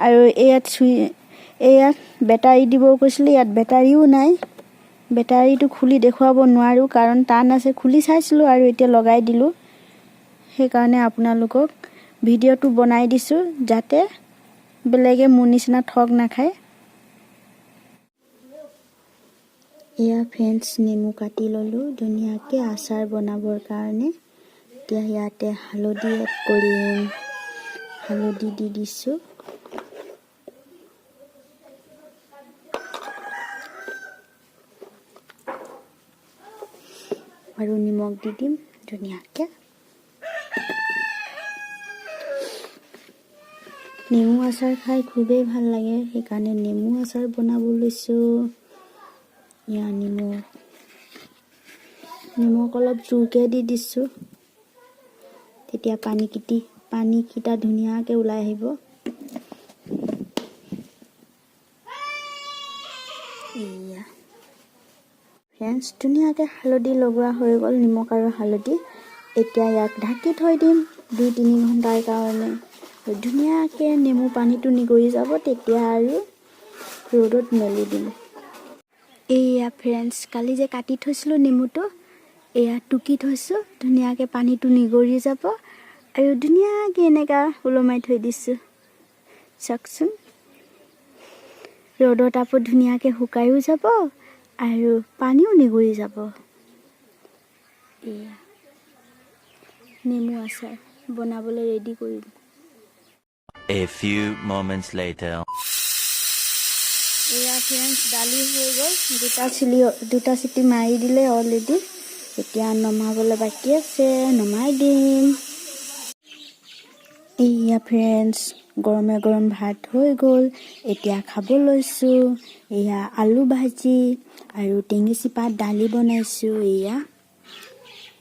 আৰু ইয়াত বেটাৰী দিব কৈছিলে ইয়াত বেটাৰীও নাই বেটাৰীটো খুলি দেখুৱাব নোৱাৰো কাৰণ টান আছে খুলি চাইছিলো আৰু এতিয়া লগাই দিলো সেইকাৰণে আপোনালোকক ভিডিঅ'টো বনাই দিছো যাতে বেলেগে মোৰ নিচিনা ঠগ নাখায় এয়া ফ্ৰেন্ডছ নেমু কাটি ললো ধুনীয়াকৈ আচাৰ বনাবৰ কাৰণে এতিয়া ইয়াতে হালধি এড কৰিম হালধি দি দিছো আৰু নিমখ দি দিম ধুনীয়াকৈ নেমু আচাৰ খাই খুবেই ভাল লাগে সেইকাৰণে নেমু আচাৰ বনাব লৈছো ইয়া নিমখ অলপ জোৰকৈ দি দিছো তেতিয়া পানীকিটা ধুনীয়াকৈ ওলাই আহিব ইয়া ফ্ৰেন্ডছ ধুনীয়াকৈ হালধি লগোৱা হৈ গ'ল নিমখ আৰু হালধি এতিয়া ইয়াক ঢাকি থৈ দিম 2-3 ঘণ্টাৰ কাৰণে ধুনীয়াকৈ নেমু পানীটো নিগৰি যাব তেতিয়া আৰু ৰ'দত মেলি দিম এয়া ফ্ৰেন্ডছ কালি যে কাটি থৈছিলোঁ নেমুটো এয়া টুকি থৈছোঁ ধুনীয়াকৈ পানীটো নিগৰি যাব আৰু ধুনীয়াকৈ এনেকা ওলমাই থৈ দিছোঁ চাওকচোন ৰ'দত আপো ধুনীয়াকৈ শুকাইও যাব আৰু পানীও নিগৰি যাব এয়া নেমু আচাৰ বনাবলৈ ৰেডি কৰিম A few moments later এয়া ফ্ৰেন্ডছ দালি হৈ গ'ল দুটা চিটি মাৰি দিলে অলৰেডি এতিয়া নমাবলৈ বাকী আছে নমাই দিম এয়া ফ্ৰেন্ডছ গৰমে গৰম ভাত হৈ গ'ল এতিয়া খাব লৈছোঁ এয়া আলু ভাজি আৰু টেঙেচি পাত দালি বনাইছোঁ এয়া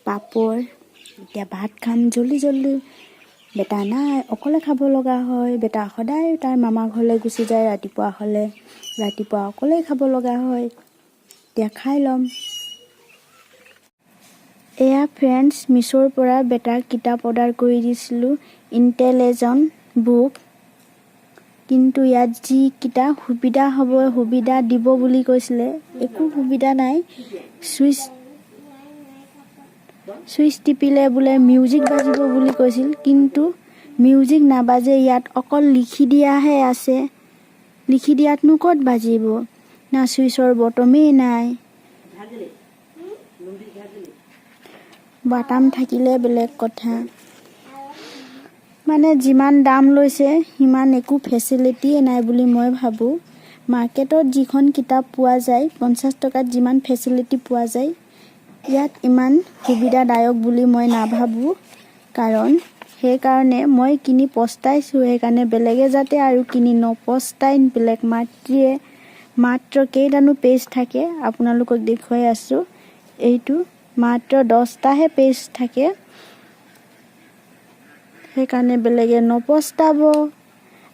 পাপৰ এতিয়া ভাত খাম জল্দি বেটা নাই অকলে খাব লগা হয় বেটা সদায় তাৰ মামা ঘৰলৈ গুচি যায় ৰাতিপুৱা অকলেই খাব লগা হয় এতিয়া খাই ল'ম এয়া ফ্ৰেন্ডছ মিছ'ৰ পৰা বেটাৰ কিতাপ অৰ্ডাৰ কৰি দিছিলোঁ ইণ্টেলিজেণ্ট বুক কিন্তু ইয়াত যিকেইটা সুবিধা দিব বুলি কৈছিলে একো সুবিধা নাই চুইচ টিপিলে বোলে মিউজিক বাজিব বুলি কৈছিল কিন্তু মিউজিক নাবাজে ইয়াত অকল লিখি দিয়াহে আছে লিখি দিয়াতনো ক'ত বাজিব না চুইচৰ বটমেই নাই বাটাম থাকিলে বেলেগ কথা মানে যিমান দাম লৈছে সিমান একো ফেচিলিটিয়ে নাই বুলি মই ভাবোঁ মাৰ্কেটত যিখন কিতাপ পোৱা যায় 50 টকাত যিমান ফেচিলিটি পোৱা যায় ইয়াত ইমান সুবিধাদায়ক বুলি মই নাভাবোঁ সেইকাৰণে মই কিনি পস্তাইছোঁ সেইকাৰণে বেলেগে যাতে আৰু কিনি নপস্তাই বেলেগ মাত্ৰ কেইটানো পেজ থাকে আপোনালোকক দেখুৱাই আছোঁ এইটো মাত্ৰ 10টাহে পেজ থাকে সেইকাৰণে বেলেগে নপস্তাব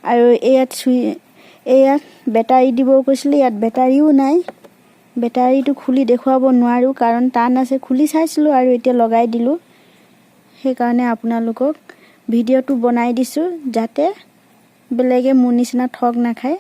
আৰু ইয়াত বেটাৰী দিব কৈছিলে ইয়াত বেটাৰীও নাই বেটাৰীটো খুলি দেখুৱাব নোৱাৰো কাৰণ টান আছে খুলি চাইছিলো আৰু এতিয়া লগাই দিলো সেইকাৰণে আপোনালোকক ভিডিঅ'টো বনাই দিছো যাতে বেলেগে মোৰ নিচিনা ঠগ নাখায়